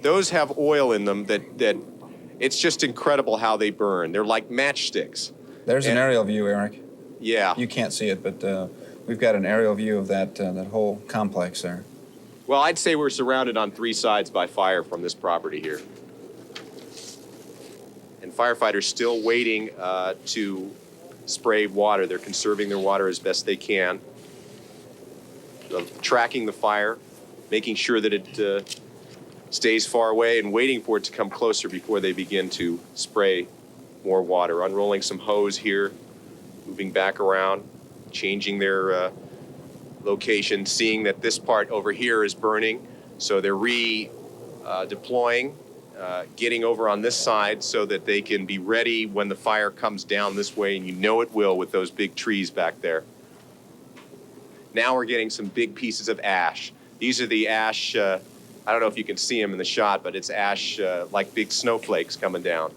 those have oil in them that it's just incredible how they burn. They're like matchsticks. There's an aerial view, Eric. Yeah. You can't see it, but we've got an aerial view of that whole complex there. Well, I'd say we're surrounded on 3 sides by fire from this property here. And firefighters still waiting to spray water. They're conserving their water as best they can. Tracking the fire, making sure that it stays far away and waiting for it to come closer before they begin to spray more water. Unrolling some hose here, moving back around, changing their location, seeing that this part over here is burning. So they're deploying, getting over on this side so that they can be ready when the fire comes down this way, and you know it will with those big trees back there. Now we're getting some big pieces of ash. These are the ash, I don't know if you can see them in the shot, but it's ash like big snowflakes coming down.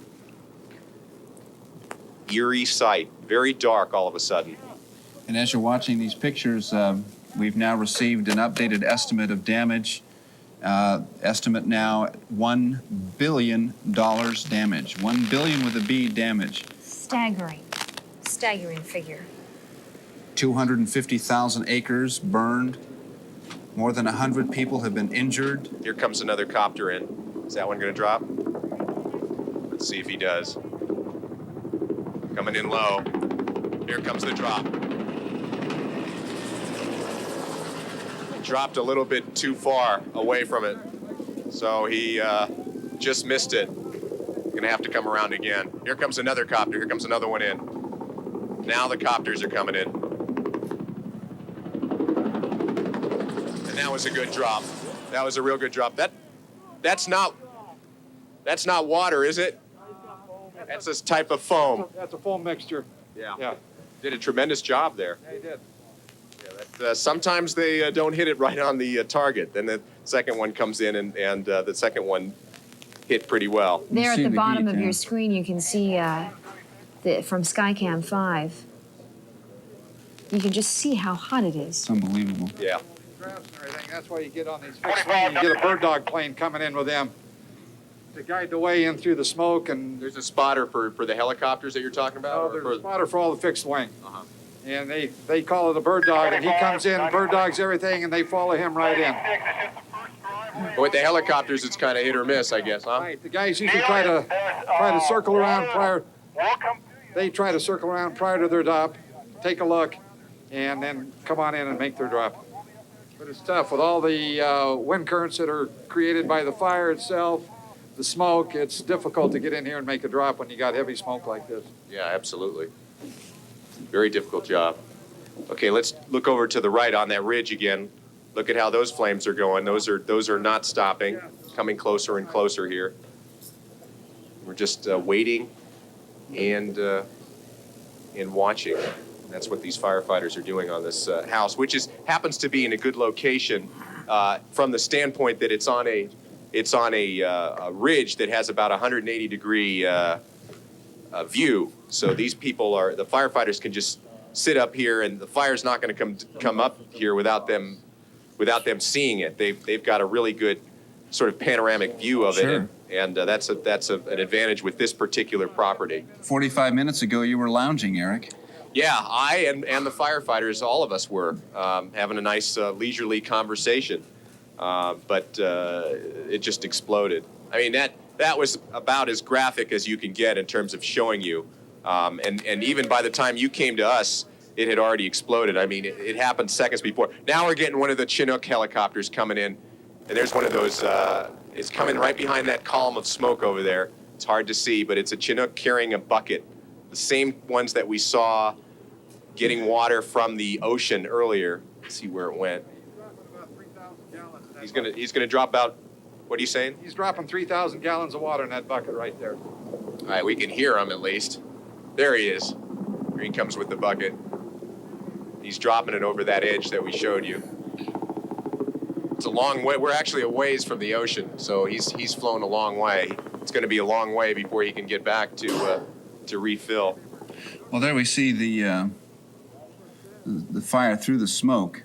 Eerie sight, very dark all of a sudden. And as you're watching these pictures, we've now received an updated estimate of damage. Estimate now $1 billion damage. 1 billion with a B damage. Staggering figure. 250,000 acres burned. More than 100 people have been injured. Here comes another copter in. Is that one going to drop? Let's see if he does. Coming in low. Here comes the drop. Dropped a little bit too far away from it. So he just missed it. Gonna have to come around again. Here comes another copter. Here comes another one in. Now the copters are coming in. And that was a good drop. That was a real good drop. That's not water, is it? That's this type of foam. That's a foam mixture. Yeah. Did a tremendous job there. Yeah, he did. Yeah, sometimes they don't hit it right on the target. Then the second one comes in, and the second one hit pretty well. There at the bottom of your screen, you can see from Skycam 5. You can just see how hot it is. It's unbelievable. Yeah. Graphs and everything. That's why you get on these fixed wing. You get a bird dog plane coming in with them to guide the way in through the smoke. And there's a spotter for the helicopters that you're talking about? there's a spotter for all the fixed wing. Uh-huh. And they call it a bird dog, and he comes in, bird dogs everything, and they follow him right in. But with the helicopters, it's kind of hit or miss, I guess, huh? Right. The guys usually try to circle around prior. They try to circle around prior to their drop, take a look, and then come on in and make their drop. But it's tough with all the wind currents that are created by the fire itself, the smoke. It's difficult to get in here and make a drop when you got heavy smoke like this. Yeah, absolutely. Very difficult job. Okay, let's look over to the right on that ridge again. Look at how those flames are going. Those are not stopping, coming closer and closer here. We're just waiting and watching. That's what these firefighters are doing on this house, which happens to be in a good location from the standpoint that it's on a ridge that has about 180-degree view. So these people the firefighters can just sit up here, and the fire's not going to come up here without them seeing it. They've got a really good sort of panoramic view of it, and that's an advantage with this particular property. 45 minutes ago, you were lounging, Eric. Yeah, I and the firefighters, all of us were having a nice leisurely conversation, but it just exploded. I mean, that was about as graphic as you can get in terms of showing you. And even by the time you came to us, it had already exploded. I mean, it happened seconds before. Now we're getting one of the Chinook helicopters coming in, and there's one of those. It's coming right behind that column of smoke over there. It's hard to see, but it's a Chinook carrying a bucket, the same ones that we saw getting water from the ocean earlier. Let's see where it went. He's gonna drop about. What are you saying? He's dropping 3,000 gallons of water in that bucket right there. All right, we can hear him at least. There he is. Here he comes with the bucket. He's dropping it over that edge that we showed you. It's a long way. We're actually a ways from the ocean, so he's flown a long way. It's going to be a long way before he can get back to refill. Well, there we see the fire through the smoke.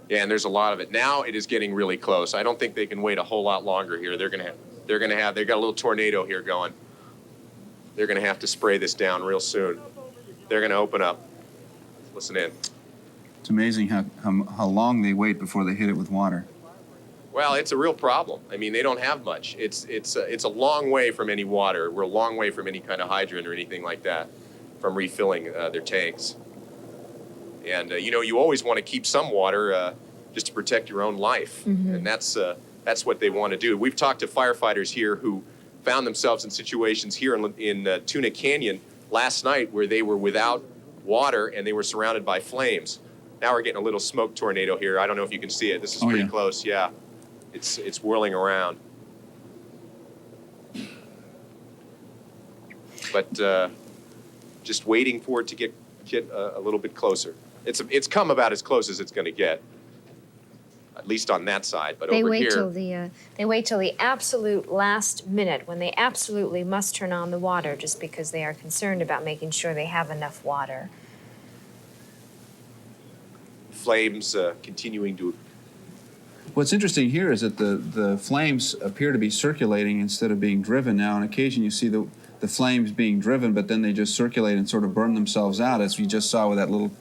Yeah, and there's a lot of it. Now it is getting really close. I don't think they can wait a whole lot longer here. They've got a little tornado here going. They're gonna have to spray this down real soon. They're gonna open up. Listen in. It's amazing how long they wait before they hit it with water. Well, it's a real problem. I mean, they don't have much. It's a long way from any water. We're a long way from any kind of hydrant or anything like that, from refilling their tanks. And you always want to keep some water just to protect your own life, and that's what they want to do. We've talked to firefighters here who found themselves in situations here in Tuna Canyon last night where they were without water and they were surrounded by flames. Now we're getting a little smoke tornado here. I don't know if you can see it. This is pretty close. Yeah, it's whirling around. But just waiting for it to get a little bit closer. It's come about as close as it's going to get, at least on that side. But They over wait here, till the absolute last minute when they absolutely must turn on the water, just because they are concerned about making sure they have enough water. flames continuing to. What's interesting here is that the flames appear to be circulating instead of being driven now. On occasion you see the flames being driven, but then they just circulate and sort of burn themselves out, as we just saw with that little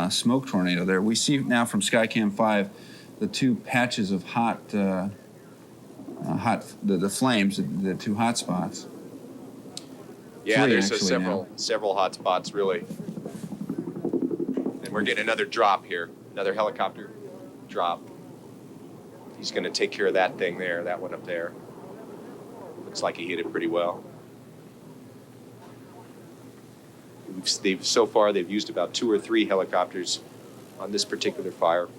smoke tornado there. We see now from Skycam 5 the two patches of the flames, the two hot spots. Yeah, Three, there's actually, several hot spots, really. And we're getting another drop here, another helicopter drop. He's going to take care of that thing there, that one up there. Looks like he hit it pretty well. So far, they've used about 2 or 3 helicopters on this particular fire.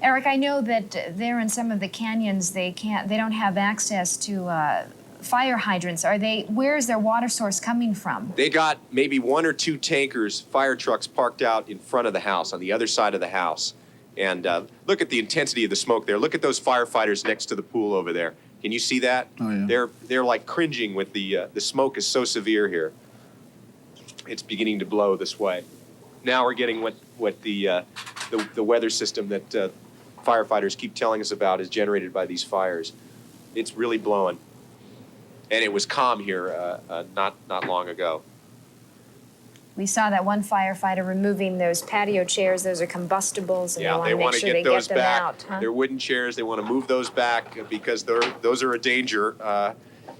Eric, I know that there in some of the canyons they don't have access to fire hydrants. Where is their water source coming from? They got maybe 1 or 2 tankers, fire trucks parked out in front of the house, on the other side of the house. And look at the intensity of the smoke there. Look at those firefighters next to the pool over there. Can you see that? Oh, yeah. They're like cringing with the smoke is so severe here. It's beginning to blow this way. Now we're getting what the weather system that firefighters keep telling us about is generated by these fires. It's really blowing. And it was calm here not long ago. We saw that one firefighter removing those patio chairs. Those are combustibles, and Yeah, they want to make sure they those get them back. out. Huh? They're wooden chairs. They want to move those back because those are a danger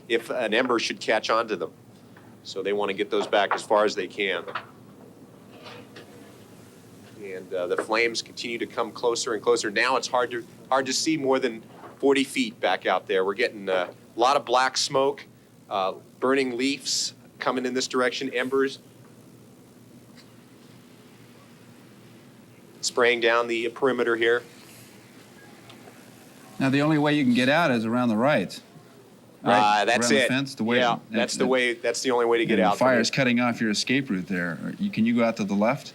if an ember should catch onto them. So they want to get those back as far as they can. And the flames continue to come closer and closer. Now it's hard to see more than 40 feet back out there. We're getting a lot of black smoke, burning leaves coming in this direction, embers. Spraying down the perimeter here. Now the only way you can get out is around the right. That's around it. The fence, the way, yeah, that's the way. That's the only way to get out. The fire's cutting off your escape route there. Can you go out to the left?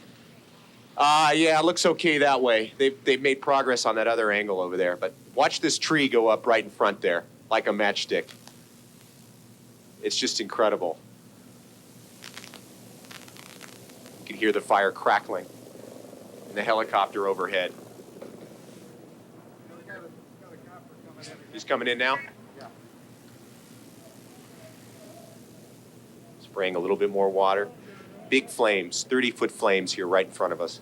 Yeah, it looks okay that way. They've made progress on that other angle over there. But watch this tree go up right in front there, like a matchstick. It's just incredible. You can hear the fire crackling in the helicopter overhead. He's coming in now? Spraying a little bit more water. Big flames, 30-foot flames here right in front of us.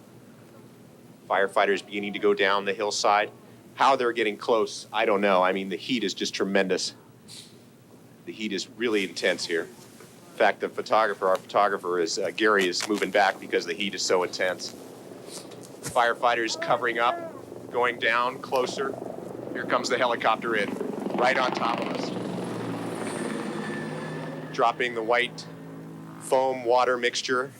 Firefighters beginning to go down the hillside. How they're getting close, I don't know. I mean, the heat is just tremendous. The heat is really intense here. In fact, our photographer Gary is moving back because the heat is so intense. Firefighters covering up, going down closer. Here comes the helicopter in, right on top of us. Dropping the white foam water mixture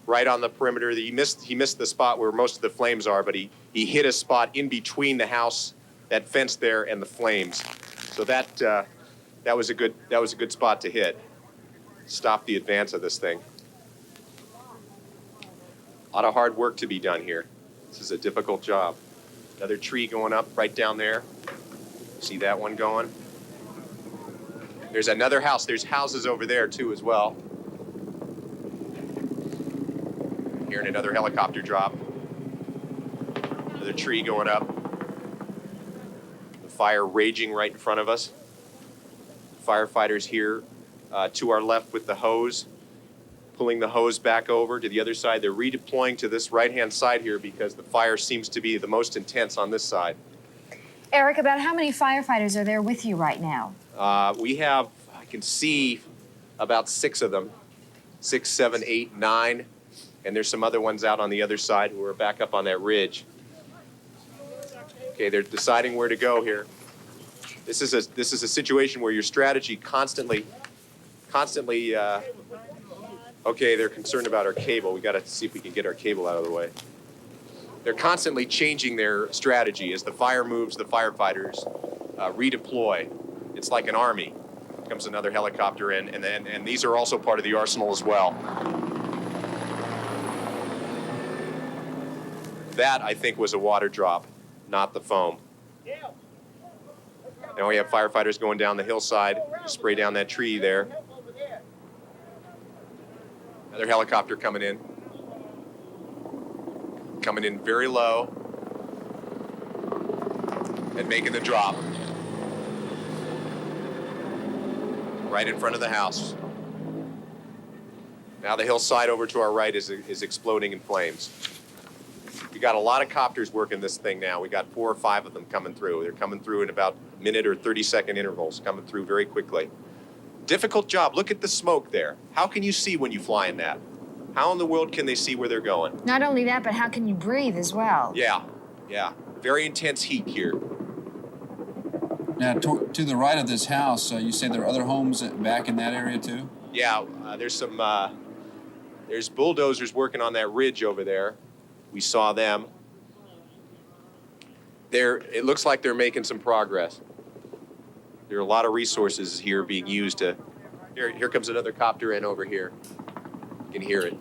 right on the perimeter. He missed the spot where most of the flames are, but he hit a spot in between the house, that fence there, and the flames. So that was a good spot to hit. Stop the advance of this thing. A lot of hard work to be done here. This is a difficult job. Another tree going up right down there. See that one going? There's another house. There's houses over there too as well. Hearing another helicopter drop. Another another tree going up. The fire raging right in front of us. Firefighters here to our left with the hose, pulling the hose back over to the other side. They're redeploying to this right-hand side here because the fire seems to be the most intense on this side. Eric, about how many firefighters are there with you right now? We have, I can see about 6 of them, 6, 7, 8, 9, and there's some other ones out on the other side who are back up on that ridge. Okay, they're deciding where to go here. This is a situation where your strategy constantly. Okay, they're concerned about our cable. We got to see if we can get our cable out of the way. They're constantly changing their strategy as the fire moves. The firefighters redeploy. It's like an army. Comes another helicopter in, and these are also part of the arsenal as well. That, I think, was a water drop, not the foam. Now we have firefighters going down the hillside, spray down that tree there. Another helicopter coming in very low and making the drop. Right in front of the house. Now the hillside over to our right is exploding in flames. We got a lot of copters working this thing now. We got 4 or 5 of them coming through. They're coming through in about minute or 30-second intervals, coming through very quickly. Difficult job. Look at the smoke there. How can you see when you fly in that? How in the world can they see where they're going? Not only that, but how can you breathe as well? Yeah. Very intense heat here. Now, to the right of this house, you say there are other homes back in that area too? Yeah, there's bulldozers working on that ridge over there. We saw them. It looks like they're making some progress. There are a lot of resources here being used to. Here comes another copter in over here. You can hear it.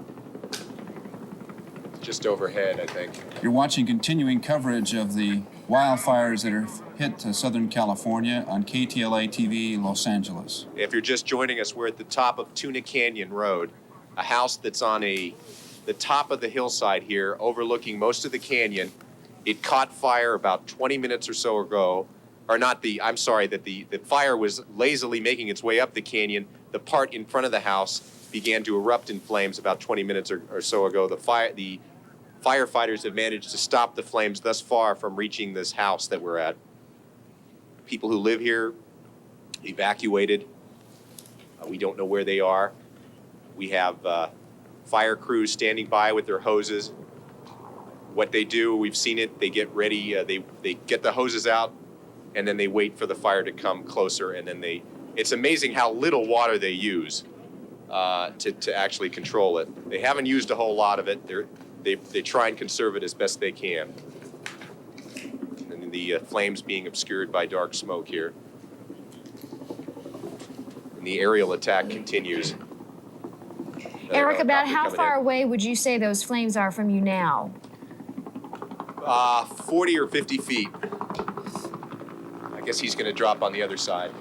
It's just overhead, I think. You're watching continuing coverage of the wildfires that are hit Southern California on KTLA TV, Los Angeles. If you're just joining us, we're at the top of Tuna Canyon Road, a house that's on the top of the hillside here, overlooking most of the canyon. It caught fire about 20 minutes or so ago, the fire was lazily making its way up the canyon. The part in front of the house began to erupt in flames about 20 minutes or so ago. The firefighters have managed to stop the flames thus far from reaching this house that we're at. People who live here evacuated. We don't know where they are. We have fire crews standing by with their hoses. What they do, we've seen it, they get ready, they get the hoses out, and then they wait for the fire to come closer, and then it's amazing how little water they use to actually control it. They haven't used a whole lot of it. They try and conserve it as best they can. And the flames being obscured by dark smoke here. And the aerial attack continues. Eric, about how far away would you say those flames are from you now? 40 or 50 feet. I guess he's going to drop on the other side.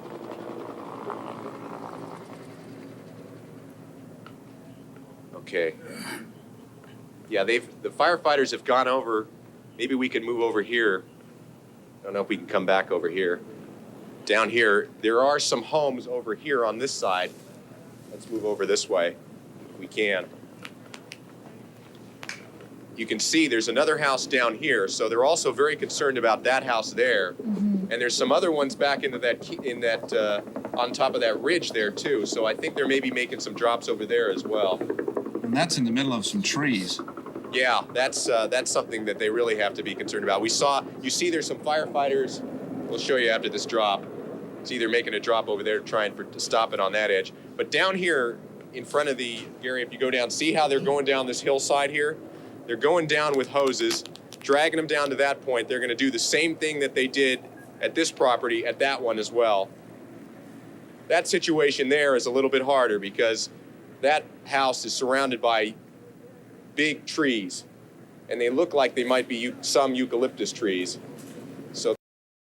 Okay. Yeah, the firefighters have gone over. Maybe we can move over here. I don't know if we can come back over here. Down here, there are some homes over here on this side. Let's move over this way if we can. You can see there's another house down here, so they're also very concerned about that house there. Mm-hmm. And there's some other ones back into that on top of that ridge there too. So I think they're maybe making some drops over there as well. And that's in the middle of some trees. Yeah, that's something that they really have to be concerned about. You see there's some firefighters. We'll show you after this drop. See, they're making a drop over there trying to stop it on that edge. But down here in front of Gary, if you go down, see how they're going down this hillside here? They're going down with hoses, dragging them down to that point. They're going to do the same thing that they did at this property, at that one as well. That situation there is a little bit harder because that house is surrounded by big trees, and they look like they might be some eucalyptus trees.